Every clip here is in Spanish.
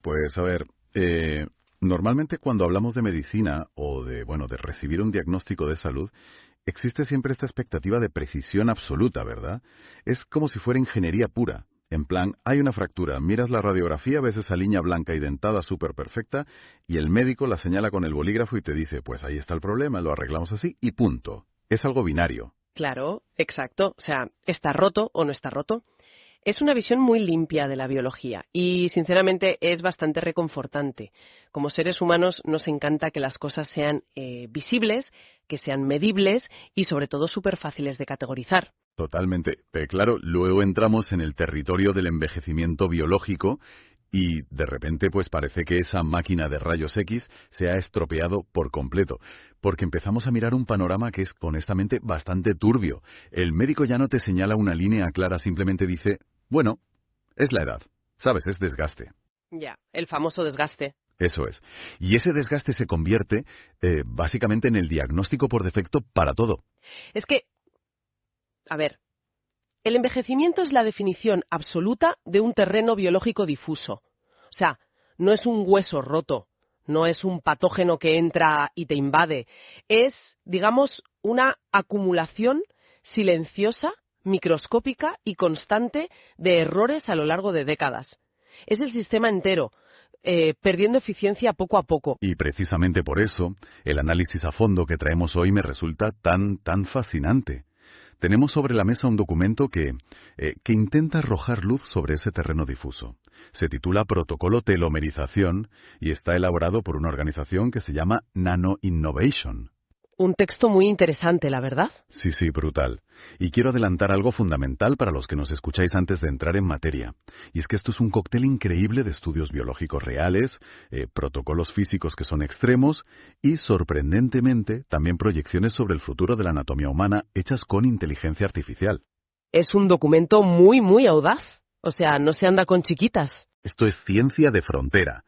Pues a ver, normalmente cuando hablamos de medicina o de recibir un diagnóstico de salud, existe siempre esta expectativa de precisión absoluta, ¿verdad? Es como si fuera ingeniería pura. En plan, hay una fractura, miras la radiografía, ves esa línea blanca y dentada súper perfecta y el médico la señala con el bolígrafo y te dice, pues ahí está el problema, lo arreglamos así y punto. Es algo binario. Claro, exacto. O sea, ¿está roto o no está roto? Es una visión muy limpia de la biología y, sinceramente, es bastante reconfortante. Como seres humanos nos encanta que las cosas sean visibles, que sean medibles y, sobre todo, súper fáciles de categorizar. Totalmente. Claro, luego entramos en el territorio del envejecimiento biológico y de repente pues parece que esa máquina de rayos X se ha estropeado por completo, porque empezamos a mirar un panorama que es honestamente bastante turbio. El médico ya no te señala una línea clara, simplemente dice, bueno, es la edad, ¿sabes? Es desgaste. Ya, el famoso desgaste. Eso es. Y ese desgaste se convierte básicamente en el diagnóstico por defecto para todo. Es que, a ver, el envejecimiento es la definición absoluta de un terreno biológico difuso. O sea, no es un hueso roto, no es un patógeno que entra y te invade. Es, digamos, una acumulación silenciosa, microscópica y constante de errores a lo largo de décadas. Es el sistema entero, perdiendo eficiencia poco a poco. Y precisamente por eso, el análisis a fondo que traemos hoy me resulta tan fascinante. Tenemos sobre la mesa un documento que intenta arrojar luz sobre ese terreno difuso. Se titula Protocolo Telomerización y está elaborado por una organización que se llama Nano Innovation. Un texto muy interesante, la verdad. Sí, brutal. Y quiero adelantar algo fundamental para los que nos escucháis antes de entrar en materia. Y es que esto es un cóctel increíble de estudios biológicos reales, protocolos físicos que son extremos y, sorprendentemente, también proyecciones sobre el futuro de la anatomía humana hechas con inteligencia artificial. Es un documento muy audaz. O sea, no se anda con chiquitas. Esto es ciencia de frontera.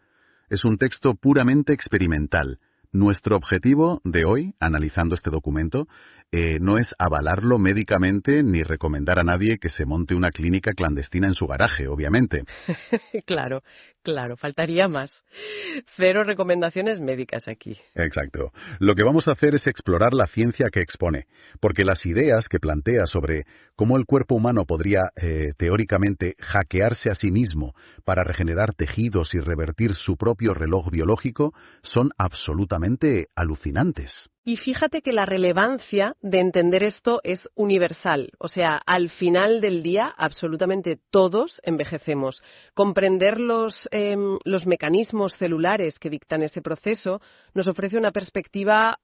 Es un texto puramente experimental. Nuestro objetivo de hoy, analizando este documento, no es avalarlo médicamente ni recomendar a nadie que se monte una clínica clandestina en su garaje, obviamente. Claro, faltaría más. Cero recomendaciones médicas aquí. Exacto. Lo que vamos a hacer es explorar la ciencia que expone, porque las ideas que plantea sobre cómo el cuerpo humano podría, teóricamente, hackearse a sí mismo para regenerar tejidos y revertir su propio reloj biológico son absolutamente alucinantes. Y fíjate que la relevancia de entender esto es universal. O sea, al final del día, absolutamente todos envejecemos. Comprender los mecanismos celulares que dictan ese proceso nos ofrece una perspectiva,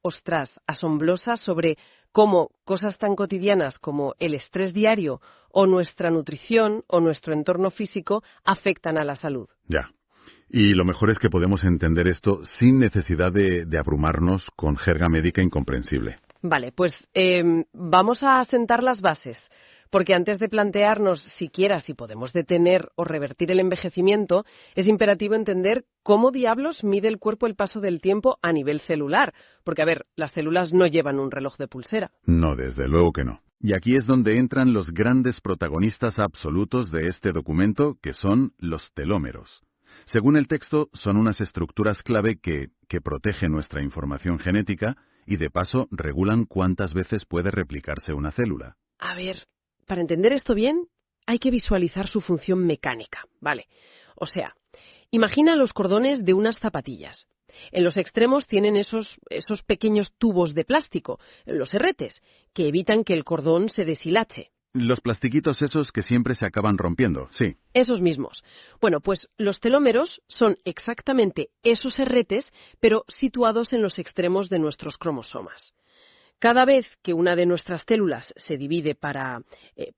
asombrosa sobre cómo cosas tan cotidianas como el estrés diario o nuestra nutrición o nuestro entorno físico afectan a la salud. Ya. Y lo mejor es que podemos entender esto sin necesidad de abrumarnos con jerga médica incomprensible. Vale, pues vamos a sentar las bases, porque antes de plantearnos siquiera si podemos detener o revertir el envejecimiento, es imperativo entender cómo diablos mide el cuerpo el paso del tiempo a nivel celular. Porque, a ver, las células no llevan un reloj de pulsera. No, desde luego que no. Y aquí es donde entran los grandes protagonistas absolutos de este documento, que son los telómeros. Según el texto, son unas estructuras clave que protegen nuestra información genética y, de paso, regulan cuántas veces puede replicarse una célula. A ver, para entender esto bien, hay que visualizar su función mecánica, ¿vale? O sea, imagina los cordones de unas zapatillas. En los extremos tienen esos pequeños tubos de plástico, los herretes, que evitan que el cordón se deshilache. Los plastiquitos esos que siempre se acaban rompiendo, sí. Esos mismos. Bueno, pues los telómeros son exactamente esos herretes, pero situados en los extremos de nuestros cromosomas. Cada vez que una de nuestras células se divide para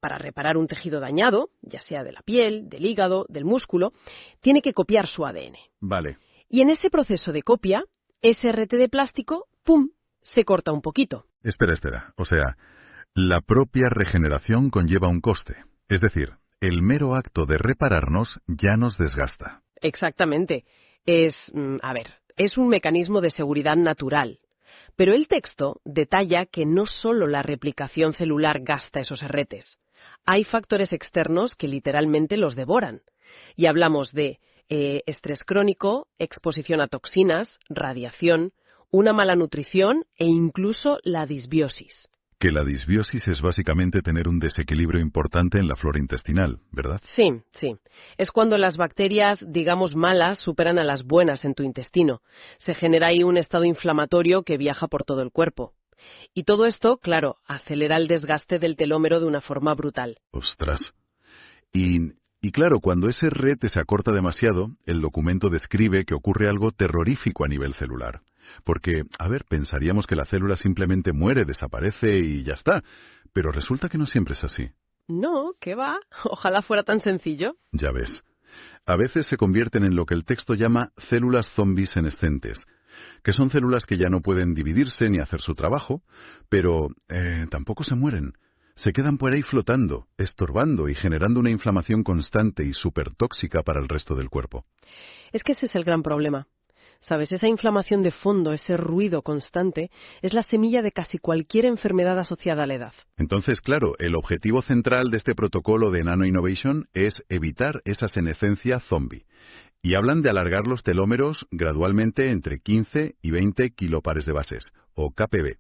reparar un tejido dañado, ya sea de la piel, del hígado, del músculo, tiene que copiar su ADN. Vale. Y en ese proceso de copia, ese herrete de plástico, ¡pum!, se corta un poquito. Espera. O sea, la propia regeneración conlleva un coste. Es decir, el mero acto de repararnos ya nos desgasta. Exactamente. Es un mecanismo de seguridad natural. Pero el texto detalla que no solo la replicación celular gasta esos herretes. Hay factores externos que literalmente los devoran. Y hablamos de estrés crónico, exposición a toxinas, radiación, una mala nutrición e incluso la disbiosis. Que la disbiosis es básicamente tener un desequilibrio importante en la flora intestinal, ¿verdad? Sí, sí. Es cuando las bacterias, digamos malas, superan a las buenas en tu intestino. Se genera ahí un estado inflamatorio que viaja por todo el cuerpo. Y todo esto, claro, acelera el desgaste del telómero de una forma brutal. Ostras. Y claro, cuando ese rete se acorta demasiado, el documento describe que ocurre algo terrorífico a nivel celular. Porque, a ver, pensaríamos que la célula simplemente muere, desaparece y ya está. Pero resulta que no siempre es así. No, ¿qué va? Ojalá fuera tan sencillo. Ya ves. A veces se convierten en lo que el texto llama células zombies senescentes, que son células que ya no pueden dividirse ni hacer su trabajo, pero tampoco se mueren. Se quedan por ahí flotando, estorbando y generando una inflamación constante y súper tóxica para el resto del cuerpo. Es que ese es el gran problema. ¿Sabes? Esa inflamación de fondo, ese ruido constante, es la semilla de casi cualquier enfermedad asociada a la edad. Entonces, claro, el objetivo central de este protocolo de Nano Innovation es evitar esa senescencia zombie. Y hablan de alargar los telómeros gradualmente entre 15 y 20 kilopares de bases, o kpb.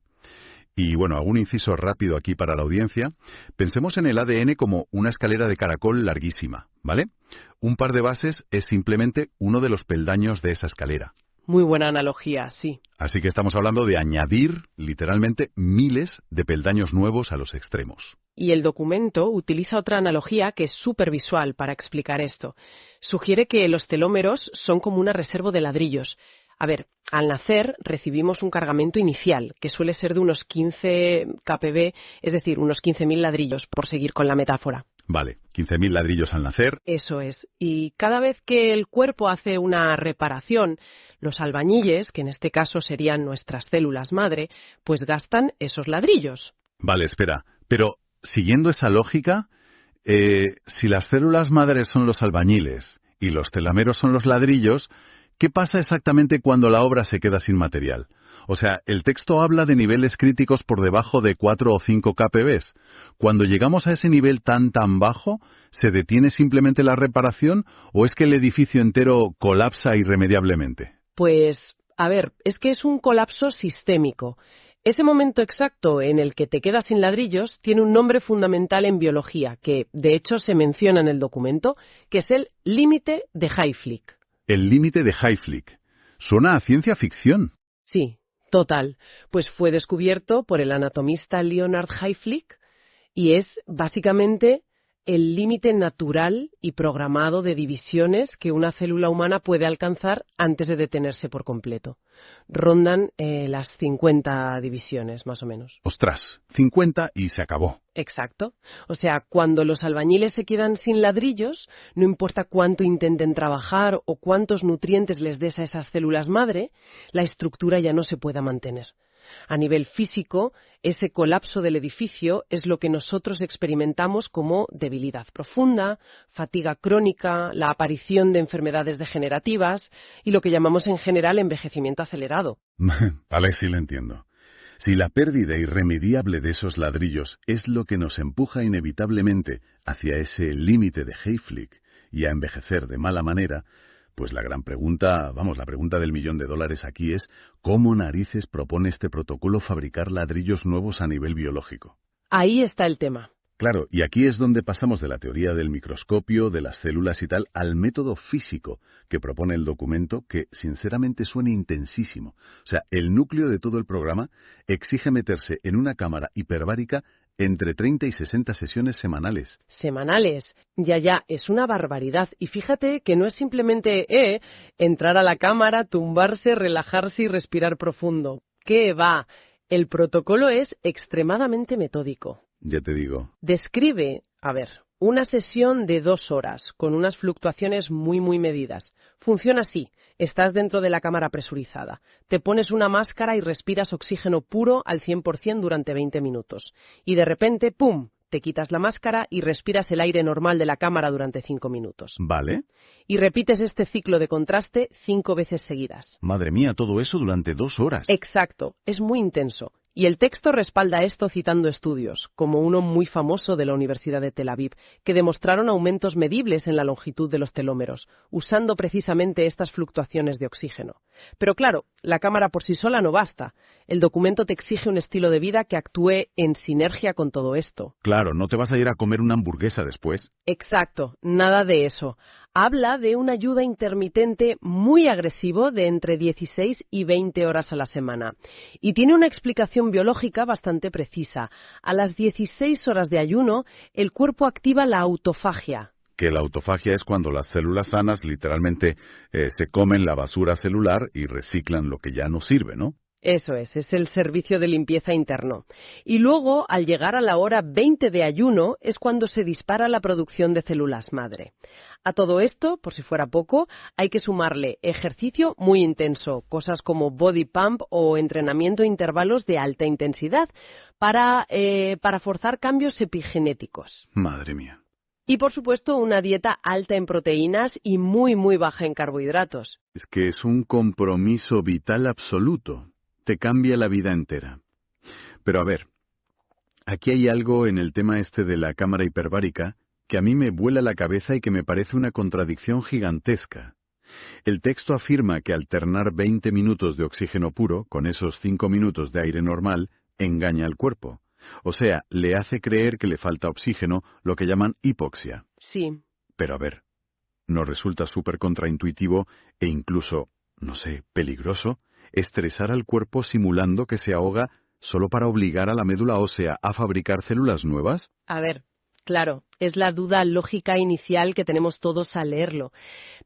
Y bueno, hago un inciso rápido aquí para la audiencia. Pensemos en el ADN como una escalera de caracol larguísima, ¿vale? Un par de bases es simplemente uno de los peldaños de esa escalera. Muy buena analogía, sí. Así que estamos hablando de añadir, literalmente, miles de peldaños nuevos a los extremos. Y el documento utiliza otra analogía que es súper visual para explicar esto. Sugiere que los telómeros son como una reserva de ladrillos. A ver, al nacer recibimos un cargamento inicial, que suele ser de unos 15 kpb, es decir, unos 15.000 ladrillos, por seguir con la metáfora. Vale, 15.000 ladrillos al nacer. Eso es. Y cada vez que el cuerpo hace una reparación, los albañiles, que en este caso serían nuestras células madre, pues gastan esos ladrillos. Vale, espera. Pero, siguiendo esa lógica, si las células madres son los albañiles y los telómeros son los ladrillos, ¿qué pasa exactamente cuando la obra se queda sin material? O sea, el texto habla de niveles críticos por debajo de 4 o 5 kpb. Cuando llegamos a ese nivel tan bajo, ¿se detiene simplemente la reparación o es que el edificio entero colapsa irremediablemente? Pues, a ver, es que es un colapso sistémico. Ese momento exacto en el que te quedas sin ladrillos tiene un nombre fundamental en biología, que de hecho se menciona en el documento, que es el límite de Hayflick. El límite de Hayflick. Suena a ciencia ficción. Sí, total. Pues fue descubierto por el anatomista Leonard Hayflick y es básicamente el límite natural y programado de divisiones que una célula humana puede alcanzar antes de detenerse por completo. Rondan las 50 divisiones, más o menos. Ostras, 50 y se acabó. Exacto. O sea, cuando los albañiles se quedan sin ladrillos, no importa cuánto intenten trabajar o cuántos nutrientes les des a esas células madre, la estructura ya no se pueda mantener. A nivel físico, ese colapso del edificio es lo que nosotros experimentamos como debilidad profunda, fatiga crónica, la aparición de enfermedades degenerativas y lo que llamamos en general envejecimiento acelerado. Vale, sí lo entiendo. Si la pérdida irremediable de esos ladrillos es lo que nos empuja inevitablemente hacia ese límite de Hayflick y a envejecer de mala manera, pues la gran pregunta, la pregunta del $1.000.000 aquí es ¿cómo narices propone este protocolo fabricar ladrillos nuevos a nivel biológico? Ahí está el tema. Claro, y aquí es donde pasamos de la teoría del microscopio, de las células y tal, al método físico que propone el documento, que sinceramente suena intensísimo. O sea, el núcleo de todo el programa exige meterse en una cámara hiperbárica entre 30 y 60 sesiones semanales. Semanales. Ya, es una barbaridad. Y fíjate que no es simplemente entrar a la cámara, tumbarse, relajarse y respirar profundo. ¿Qué va? El protocolo es extremadamente metódico. Ya te digo. Describe, una sesión de 2 horas, con unas fluctuaciones muy medidas. Funciona así. Estás dentro de la cámara presurizada. Te pones una máscara y respiras oxígeno puro al 100% durante 20 minutos. Y de repente, ¡pum!, te quitas la máscara y respiras el aire normal de la cámara durante 5 minutos. Vale. Y repites este ciclo de contraste 5 veces seguidas. Madre mía, todo eso durante 2 horas. Exacto. Es muy intenso. Y el texto respalda esto citando estudios, como uno muy famoso de la Universidad de Tel Aviv, que demostraron aumentos medibles en la longitud de los telómeros, usando precisamente estas fluctuaciones de oxígeno. Pero claro, la cámara por sí sola no basta. El documento te exige un estilo de vida que actúe en sinergia con todo esto. Claro, no te vas a ir a comer una hamburguesa después. Exacto, nada de eso. Habla de un ayuda intermitente muy agresivo de entre 16 y 20 horas a la semana. Y tiene una explicación biológica bastante precisa. A las 16 horas de ayuno, el cuerpo activa la autofagia. Que la autofagia es cuando las células sanas literalmente se comen la basura celular y reciclan lo que ya no sirve, ¿no? Eso es el servicio de limpieza interno. Y luego, al llegar a la hora 20 de ayuno, es cuando se dispara la producción de células madre. A todo esto, por si fuera poco, hay que sumarle ejercicio muy intenso, cosas como body pump o entrenamiento a intervalos de alta intensidad, para forzar cambios epigenéticos. Madre mía. Y, por supuesto, una dieta alta en proteínas y muy, muy baja en carbohidratos. Es que es un compromiso vital absoluto. Te cambia la vida entera. Pero a ver, aquí hay algo en el tema este de la cámara hiperbárica que a mí me vuela la cabeza y que me parece una contradicción gigantesca. El texto afirma que alternar 20 minutos de oxígeno puro con esos 5 minutos de aire normal engaña al cuerpo. O sea, le hace creer que le falta oxígeno, lo que llaman hipoxia. Sí. Pero a ver, ¿nos resulta súper contraintuitivo e incluso, no sé, peligroso estresar al cuerpo simulando que se ahoga solo para obligar a la médula ósea a fabricar células nuevas? A ver, claro, es la duda lógica inicial que tenemos todos al leerlo.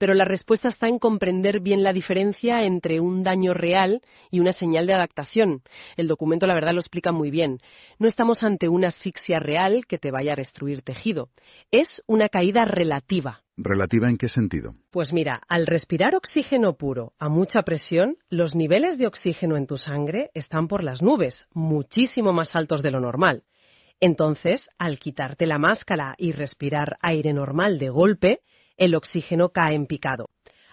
Pero la respuesta está en comprender bien la diferencia entre un daño real y una señal de adaptación. El documento, la verdad, lo explica muy bien. No estamos ante una asfixia real que te vaya a destruir tejido. Es una caída relativa. ¿Relativa en qué sentido? Pues mira, al respirar oxígeno puro a mucha presión, los niveles de oxígeno en tu sangre están por las nubes, muchísimo más altos de lo normal. Entonces, al quitarte la máscara y respirar aire normal de golpe, el oxígeno cae en picado.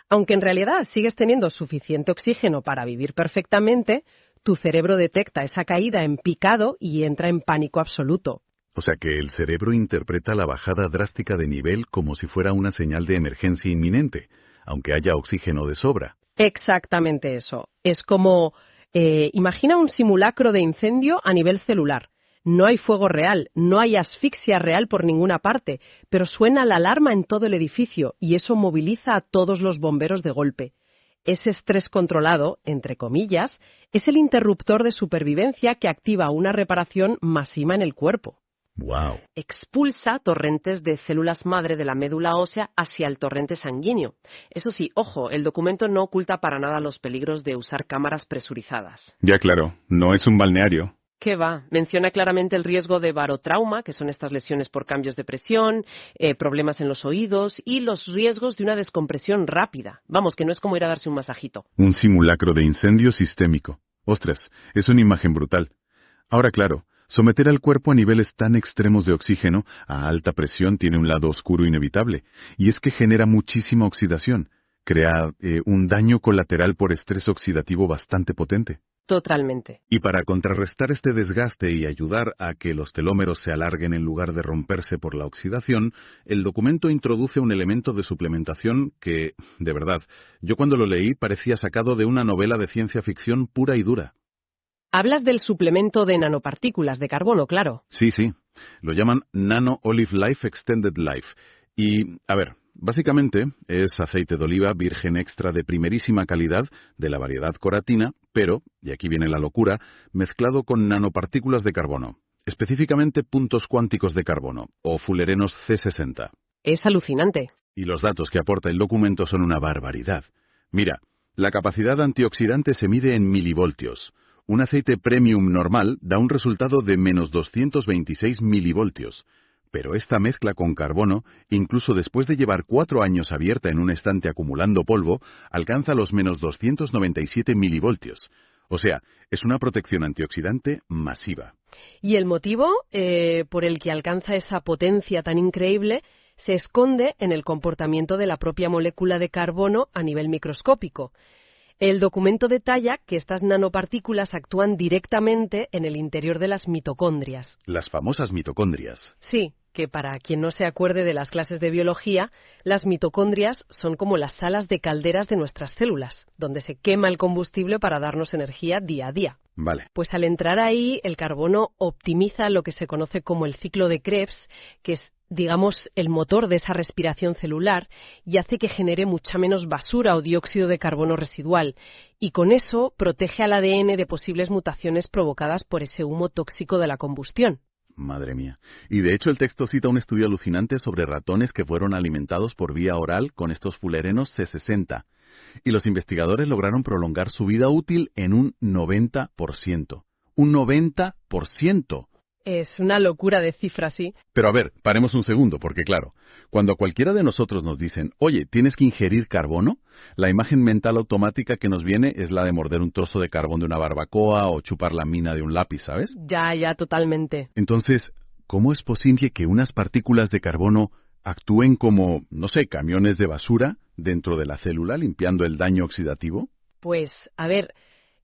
Aunque en realidad sigues teniendo suficiente oxígeno para vivir perfectamente, tu cerebro detecta esa caída en picado y entra en pánico absoluto. O sea que el cerebro interpreta la bajada drástica de nivel como si fuera una señal de emergencia inminente, aunque haya oxígeno de sobra. Exactamente eso. Es como, imagina un simulacro de incendio a nivel celular. No hay fuego real, no hay asfixia real por ninguna parte, pero suena la alarma en todo el edificio y eso moviliza a todos los bomberos de golpe. Ese estrés controlado, entre comillas, es el interruptor de supervivencia que activa una reparación masiva en el cuerpo. ¡Wow! Expulsa torrentes de células madre de la médula ósea hacia el torrente sanguíneo. Eso sí, ojo, el documento no oculta para nada los peligros de usar cámaras presurizadas. Ya claro, no es un balneario. ¿Qué va? Menciona claramente el riesgo de barotrauma, que son estas lesiones por cambios de presión, problemas en los oídos y los riesgos de una descompresión rápida. Vamos, que no es como ir a darse un masajito. Un simulacro de incendio sistémico. Ostras, es una imagen brutal. Ahora claro, someter al cuerpo a niveles tan extremos de oxígeno a alta presión tiene un lado oscuro inevitable, y es que genera muchísima oxidación. Crea un daño colateral por estrés oxidativo bastante potente. Totalmente. Y para contrarrestar este desgaste y ayudar a que los telómeros se alarguen en lugar de romperse por la oxidación, el documento introduce un elemento de suplementación que, de verdad, yo cuando lo leí parecía sacado de una novela de ciencia ficción pura y dura. Hablas del suplemento de nanopartículas de carbono, claro. Sí, lo llaman Nano Olive Life Extended Life. Y, a ver, básicamente es aceite de oliva virgen extra de primerísima calidad de la variedad coratina, pero, y aquí viene la locura, mezclado con nanopartículas de carbono, específicamente puntos cuánticos de carbono, o fullerenos C60. Es alucinante. Y los datos que aporta el documento son una barbaridad. Mira, la capacidad antioxidante se mide en milivoltios. Un aceite premium normal da un resultado de menos 226 milivoltios. Pero esta mezcla con carbono, incluso después de llevar 4 años abierta en un estante acumulando polvo, alcanza los menos 297 milivoltios. O sea, es una protección antioxidante masiva. Y el motivo por el que alcanza esa potencia tan increíble se esconde en el comportamiento de la propia molécula de carbono a nivel microscópico. El documento detalla que estas nanopartículas actúan directamente en el interior de las mitocondrias. Las famosas mitocondrias. Sí, que para quien no se acuerde de las clases de biología, las mitocondrias son como las salas de calderas de nuestras células, donde se quema el combustible para darnos energía día a día. Vale. Pues al entrar ahí, el carbono optimiza lo que se conoce como el ciclo de Krebs, que es, digamos, el motor de esa respiración celular, y hace que genere mucha menos basura o dióxido de carbono residual, y con eso protege al ADN de posibles mutaciones provocadas por ese humo tóxico de la combustión. Madre mía. Y de hecho el texto cita un estudio alucinante sobre ratones que fueron alimentados por vía oral con estos fulerenos C60. Y los investigadores lograron prolongar su vida útil en un 90%. ¡Un 90%! Es una locura de cifras, sí. Pero a ver, paremos un segundo, porque claro, cuando a cualquiera de nosotros nos dicen, oye, tienes que ingerir carbono, la imagen mental automática que nos viene es la de morder un trozo de carbón de una barbacoa o chupar la mina de un lápiz, ¿sabes? Ya, totalmente. Entonces, ¿cómo es posible que unas partículas de carbono actúen como, no sé, camiones de basura dentro de la célula limpiando el daño oxidativo? Pues, a ver,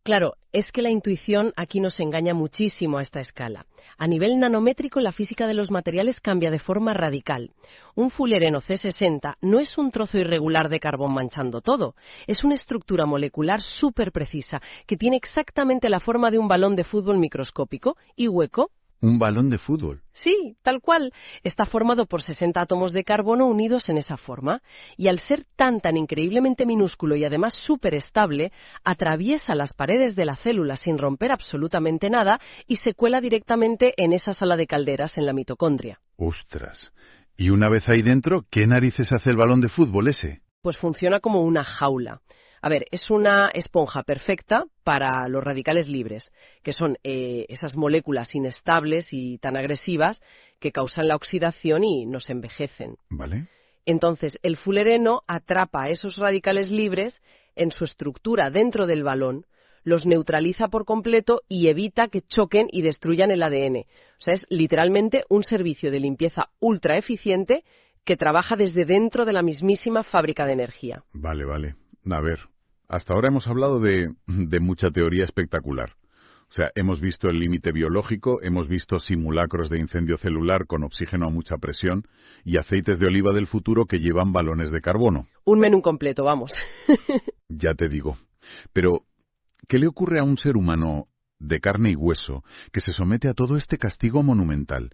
claro, es que la intuición aquí nos engaña muchísimo a esta escala. A nivel nanométrico, la física de los materiales cambia de forma radical. Un fulereno C60 no es un trozo irregular de carbón manchando todo. Es una estructura molecular súper precisa que tiene exactamente la forma de un balón de fútbol microscópico y hueco. ¿Un balón de fútbol? Sí, tal cual. Está formado por 60 átomos de carbono unidos en esa forma. Y al ser tan increíblemente minúsculo y además súper estable, atraviesa las paredes de la célula sin romper absolutamente nada y se cuela directamente en esa sala de calderas en la mitocondria. ¡Ostras! Y una vez ahí dentro, ¿qué narices hace el balón de fútbol ese? Pues funciona como una jaula. A ver, es una esponja perfecta para los radicales libres, que son esas moléculas inestables y tan agresivas que causan la oxidación y nos envejecen. ¿Vale? Entonces, el fulereno atrapa a esos radicales libres en su estructura dentro del balón, los neutraliza por completo y evita que choquen y destruyan el ADN. O sea, es literalmente un servicio de limpieza ultra eficiente que trabaja desde dentro de la mismísima fábrica de energía. Vale. A ver, hasta ahora hemos hablado de mucha teoría espectacular. O sea, hemos visto el límite biológico, hemos visto simulacros de incendio celular con oxígeno a mucha presión y aceites de oliva del futuro que llevan balones de carbono. Un menú completo, vamos. Ya te digo. Pero, ¿qué le ocurre a un ser humano de carne y hueso que se somete a todo este castigo monumental?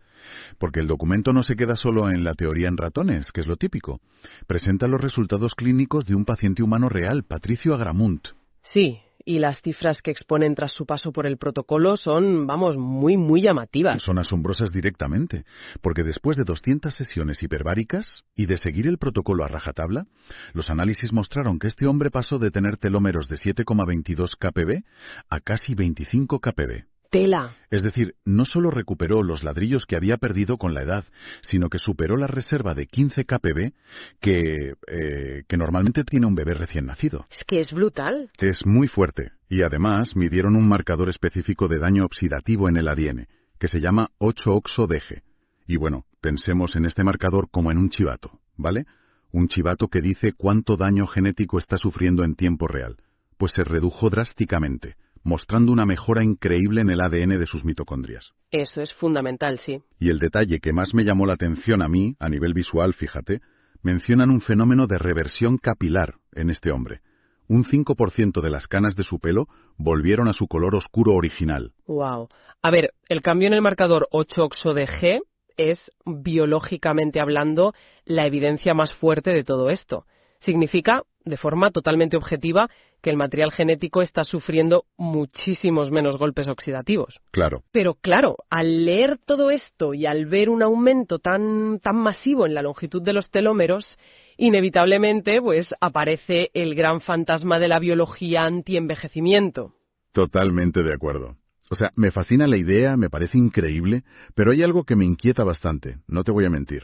Porque el documento no se queda solo en la teoría en ratones, que es lo típico. Presenta los resultados clínicos de un paciente humano real, Patricio Agramunt. Sí, y las cifras que exponen tras su paso por el protocolo son, vamos, muy llamativas. Son asombrosas directamente, porque después de 200 sesiones hiperbáricas y de seguir el protocolo a rajatabla, los análisis mostraron que este hombre pasó de tener telómeros de 7,22 kpb a casi 25 kpb. Tela. Es decir, no solo recuperó los ladrillos que había perdido con la edad, sino que superó la reserva de 15 kpb que normalmente tiene un bebé recién nacido. Es que es brutal. Es muy fuerte, y además midieron un marcador específico de daño oxidativo en el ADN, que se llama 8-oxo-DG. Y bueno, pensemos en este marcador como en un chivato, ¿vale? Un chivato que dice cuánto daño genético está sufriendo en tiempo real. Pues se redujo drásticamente, mostrando una mejora increíble en el ADN de sus mitocondrias. Eso es fundamental, sí. Y el detalle que más me llamó la atención a mí, a nivel visual, fíjate, mencionan un fenómeno de reversión capilar en este hombre. Un 5% de las canas de su pelo volvieron a su color oscuro original. Wow. A ver, el cambio en el marcador 8-oxo-DG es, biológicamente hablando, la evidencia más fuerte de todo esto. Significa, de forma totalmente objetiva, que el material genético está sufriendo muchísimos menos golpes oxidativos. Claro. Pero claro, al leer todo esto y al ver un aumento tan masivo en la longitud de los telómeros, inevitablemente pues aparece el gran fantasma de la biología anti-envejecimiento. Totalmente de acuerdo. O sea, me fascina la idea, me parece increíble, pero hay algo que me inquieta bastante, no te voy a mentir.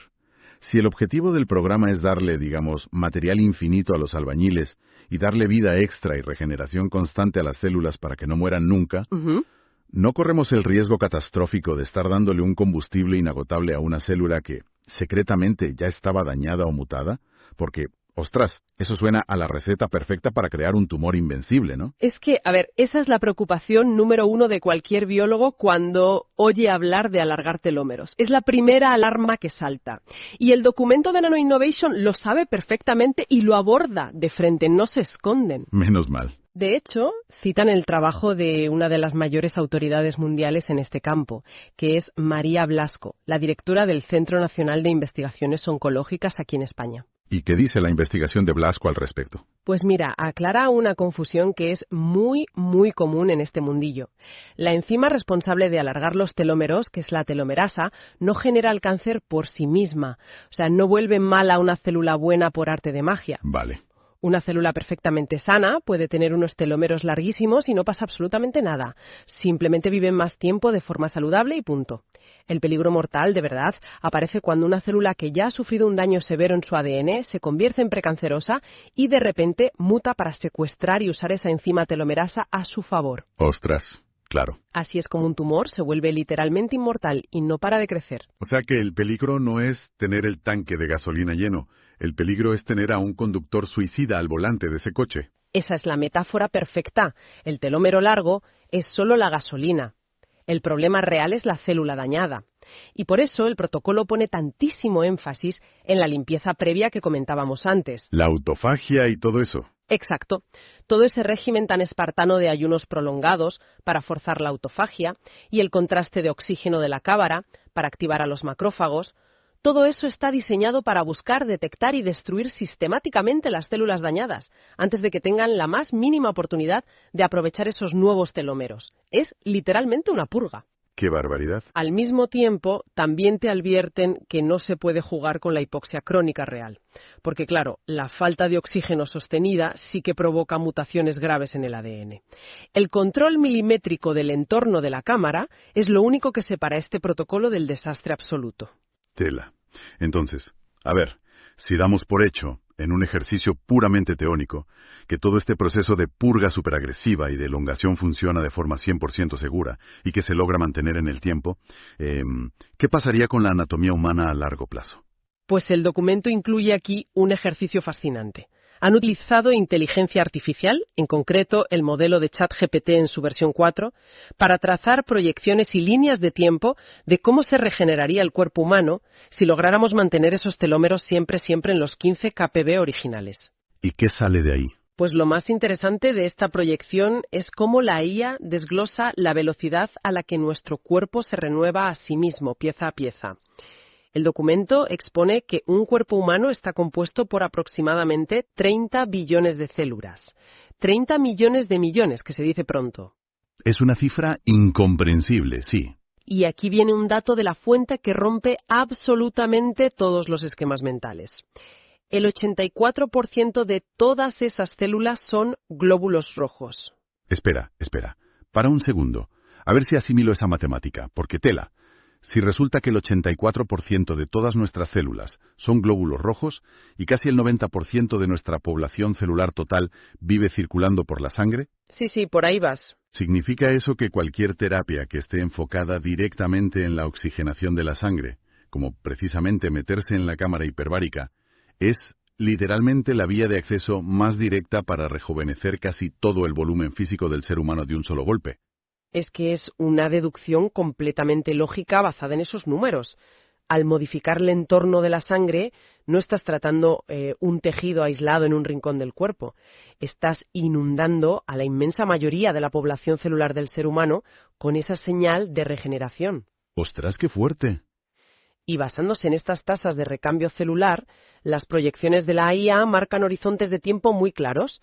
Si el objetivo del programa es darle, digamos, material infinito a los albañiles y darle vida extra y regeneración constante a las células para que no mueran nunca, ¿no corremos el riesgo catastrófico de estar dándole un combustible inagotable a una célula que, secretamente, ya estaba dañada o mutada? Porque, Ostras, eso suena a la receta perfecta para crear un tumor invencible, ¿no? Es que, a ver, esa es la preocupación número uno de cualquier biólogo cuando oye hablar de alargar telómeros. Es la primera alarma que salta. Y el documento de Nano Innovation lo sabe perfectamente y lo aborda de frente, no se esconden. Menos mal. De hecho, citan el trabajo de una de las mayores autoridades mundiales en este campo, que es María Blasco, la directora del Centro Nacional de Investigaciones Oncológicas aquí en España. ¿Y qué dice la investigación de Blasco al respecto? Pues mira, aclara una confusión que es muy común en este mundillo. La enzima responsable de alargar los telómeros, que es la telomerasa, no genera el cáncer por sí misma. O sea, no vuelve mala una célula buena por arte de magia. Vale. Una célula perfectamente sana puede tener unos telómeros larguísimos y no pasa absolutamente nada. Simplemente viven más tiempo de forma saludable y punto. El peligro mortal, de verdad, aparece cuando una célula que ya ha sufrido un daño severo en su ADN se convierte en precancerosa y de repente muta para secuestrar y usar esa enzima telomerasa a su favor. Ostras, claro. Así es como un tumor se vuelve literalmente inmortal y no para de crecer. O sea que el peligro no es tener el tanque de gasolina lleno. El peligro es tener a un conductor suicida al volante de ese coche. Esa es la metáfora perfecta. El telómero largo es solo la gasolina. El problema real es la célula dañada. Y por eso el protocolo pone tantísimo énfasis en la limpieza previa que comentábamos antes. La autofagia y todo eso. Exacto. Todo ese régimen tan espartano de ayunos prolongados para forzar la autofagia y el contraste de oxígeno de la cámara para activar a los macrófagos. Todo eso está diseñado para buscar, detectar y destruir sistemáticamente las células dañadas antes de que tengan la más mínima oportunidad de aprovechar esos nuevos telómeros. Es literalmente una purga. ¡Qué barbaridad! Al mismo tiempo, también te advierten que no se puede jugar con la hipoxia crónica real. Porque, claro, la falta de oxígeno sostenida sí que provoca mutaciones graves en el ADN. El control milimétrico del entorno de la cámara es lo único que separa este protocolo del desastre absoluto. Tela. Entonces, a ver, si damos por hecho, en un ejercicio puramente teónico, que todo este proceso de purga superagresiva y de elongación funciona de forma 100% segura y que se logra mantener en el tiempo, ¿qué pasaría con la anatomía humana a largo plazo? Pues el documento incluye aquí un ejercicio fascinante. Han utilizado inteligencia artificial, en concreto el modelo de ChatGPT en su versión 4, para trazar proyecciones y líneas de tiempo de cómo se regeneraría el cuerpo humano si lográramos mantener esos telómeros siempre en los 15 kpb originales. ¿Y qué sale de ahí? Pues lo más interesante de esta proyección es cómo la IA desglosa la velocidad a la que nuestro cuerpo se renueva a sí mismo, pieza a pieza. El documento expone que un cuerpo humano está compuesto por aproximadamente 30 billones de células. 30 millones de millones, que se dice pronto. Es una cifra incomprensible, sí. Y aquí viene un dato de la fuente que rompe absolutamente todos los esquemas mentales. El 84% de todas esas células son glóbulos rojos. Espera. Para un segundo. A ver si asimilo esa matemática, porque tela. Si resulta que el 84% de todas nuestras células son glóbulos rojos y casi el 90% de nuestra población celular total vive circulando por la sangre... Sí, por ahí vas. ¿Significa eso que cualquier terapia que esté enfocada directamente en la oxigenación de la sangre, como precisamente meterse en la cámara hiperbárica, es literalmente la vía de acceso más directa para rejuvenecer casi todo el volumen físico del ser humano de un solo golpe? Es que es una deducción completamente lógica basada en esos números. Al modificar el entorno de la sangre, no estás tratando un tejido aislado en un rincón del cuerpo. Estás inundando a la inmensa mayoría de la población celular del ser humano con esa señal de regeneración. ¡Ostras, qué fuerte! Y basándose en estas tasas de recambio celular, las proyecciones de la IA marcan horizontes de tiempo muy claros.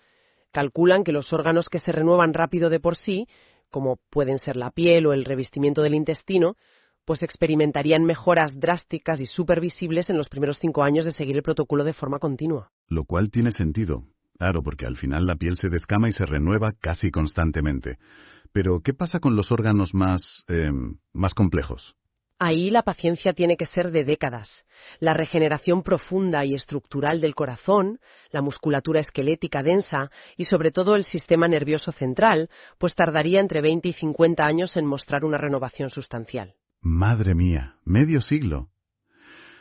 Calculan que los órganos que se renuevan rápido de por sí, como pueden ser la piel o el revestimiento del intestino, pues experimentarían mejoras drásticas y supervisibles en los primeros 5 años de seguir el protocolo de forma continua. Lo cual tiene sentido. Claro, porque al final la piel se descama y se renueva casi constantemente. Pero, ¿qué pasa con los órganos más complejos? Ahí la paciencia tiene que ser de décadas. La regeneración profunda y estructural del corazón, la musculatura esquelética densa y sobre todo el sistema nervioso central, pues tardaría entre 20 y 50 años en mostrar una renovación sustancial. ¡Madre mía! ¡Medio siglo!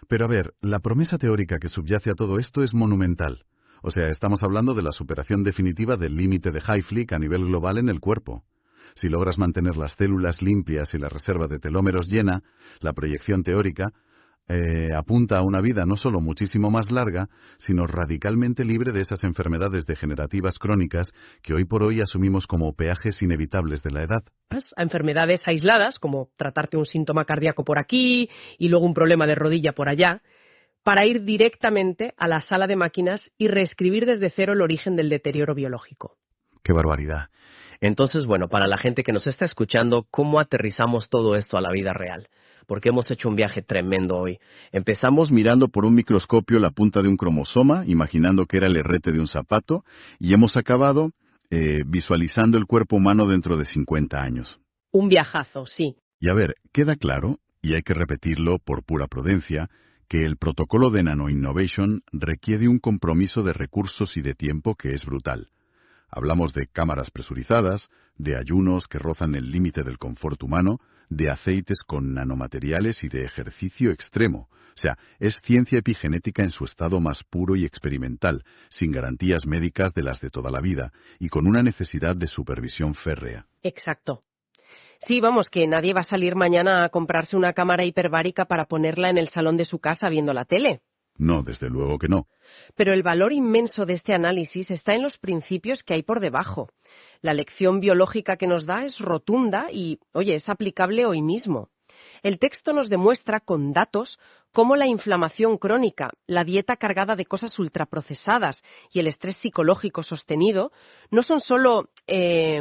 Pero a ver, la promesa teórica que subyace a todo esto es monumental. O sea, estamos hablando de la superación definitiva del límite de Hayflick a nivel global en el cuerpo. Si logras mantener las células limpias y la reserva de telómeros llena, la proyección teórica apunta a una vida no solo muchísimo más larga, sino radicalmente libre de esas enfermedades degenerativas crónicas que hoy por hoy asumimos como peajes inevitables de la edad. A enfermedades aisladas, como tratarte un síntoma cardíaco por aquí y luego un problema de rodilla por allá, para ir directamente a la sala de máquinas y reescribir desde cero el origen del deterioro biológico. ¡Qué barbaridad! Entonces, bueno, para la gente que nos está escuchando, ¿cómo aterrizamos todo esto a la vida real? Porque hemos hecho un viaje tremendo hoy. Empezamos mirando por un microscopio la punta de un cromosoma, imaginando que era el herrete de un zapato, y hemos acabado visualizando el cuerpo humano dentro de 50 años. Un viajazo, sí. Y a ver, queda claro, y hay que repetirlo por pura prudencia, que el protocolo de Nano Innovation requiere un compromiso de recursos y de tiempo que es brutal. Hablamos de cámaras presurizadas, de ayunos que rozan el límite del confort humano, de aceites con nanomateriales y de ejercicio extremo. O sea, es ciencia epigenética en su estado más puro y experimental, sin garantías médicas de las de toda la vida, y con una necesidad de supervisión férrea. Exacto. Sí, vamos, que nadie va a salir mañana a comprarse una cámara hiperbárica para ponerla en el salón de su casa viendo la tele. No, desde luego que no. Pero el valor inmenso de este análisis está en los principios que hay por debajo. La lección biológica que nos da es rotunda y, oye, es aplicable hoy mismo. El texto nos demuestra con datos cómo la inflamación crónica, la dieta cargada de cosas ultraprocesadas y el estrés psicológico sostenido no son solo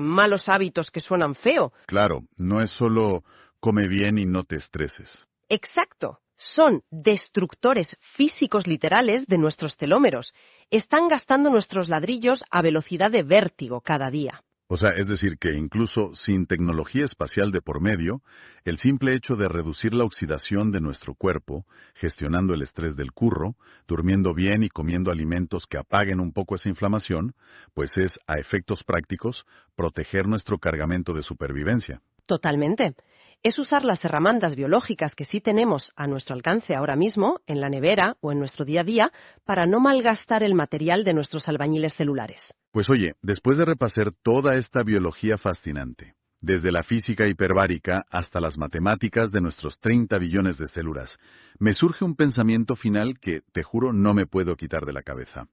malos hábitos que suenan feo. Claro, no es solo come bien y no te estreses. Exacto. Son destructores físicos literales de nuestros telómeros. Están gastando nuestros ladrillos a velocidad de vértigo cada día. O sea, es decir, que incluso sin tecnología espacial de por medio, el simple hecho de reducir la oxidación de nuestro cuerpo, gestionando el estrés del curro, durmiendo bien y comiendo alimentos que apaguen un poco esa inflamación, pues es, a efectos prácticos, proteger nuestro cargamento de supervivencia. Totalmente. Es usar las herramientas biológicas que sí tenemos a nuestro alcance ahora mismo, en la nevera o en nuestro día a día, para no malgastar el material de nuestros albañiles celulares. Pues oye, después de repasar toda esta biología fascinante, desde la física hiperbárica hasta las matemáticas de nuestros 30 billones de células, me surge un pensamiento final que, te juro, no me puedo quitar de la cabeza.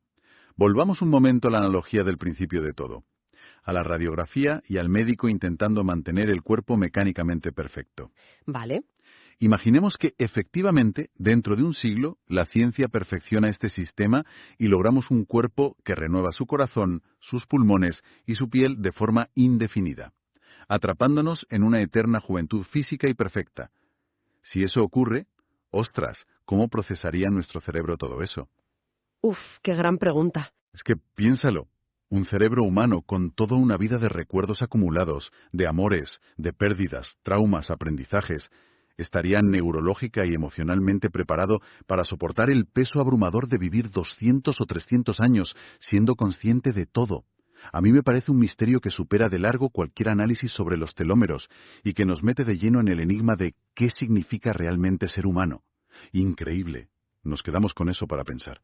Volvamos un momento a la analogía del principio de todo, a la radiografía y al médico intentando mantener el cuerpo mecánicamente perfecto. Vale. Imaginemos que, efectivamente, dentro de un siglo, la ciencia perfecciona este sistema y logramos un cuerpo que renueva su corazón, sus pulmones y su piel de forma indefinida, atrapándonos en una eterna juventud física y perfecta. Si eso ocurre, ostras, ¿cómo procesaría nuestro cerebro todo eso? Uf, qué gran pregunta. Es que piénsalo. Un cerebro humano con toda una vida de recuerdos acumulados, de amores, de pérdidas, traumas, aprendizajes, estaría neurológica y emocionalmente preparado para soportar el peso abrumador de vivir 200 o 300 años, siendo consciente de todo. A mí me parece un misterio que supera de largo cualquier análisis sobre los telómeros y que nos mete de lleno en el enigma de qué significa realmente ser humano. Increíble. Nos quedamos con eso para pensar.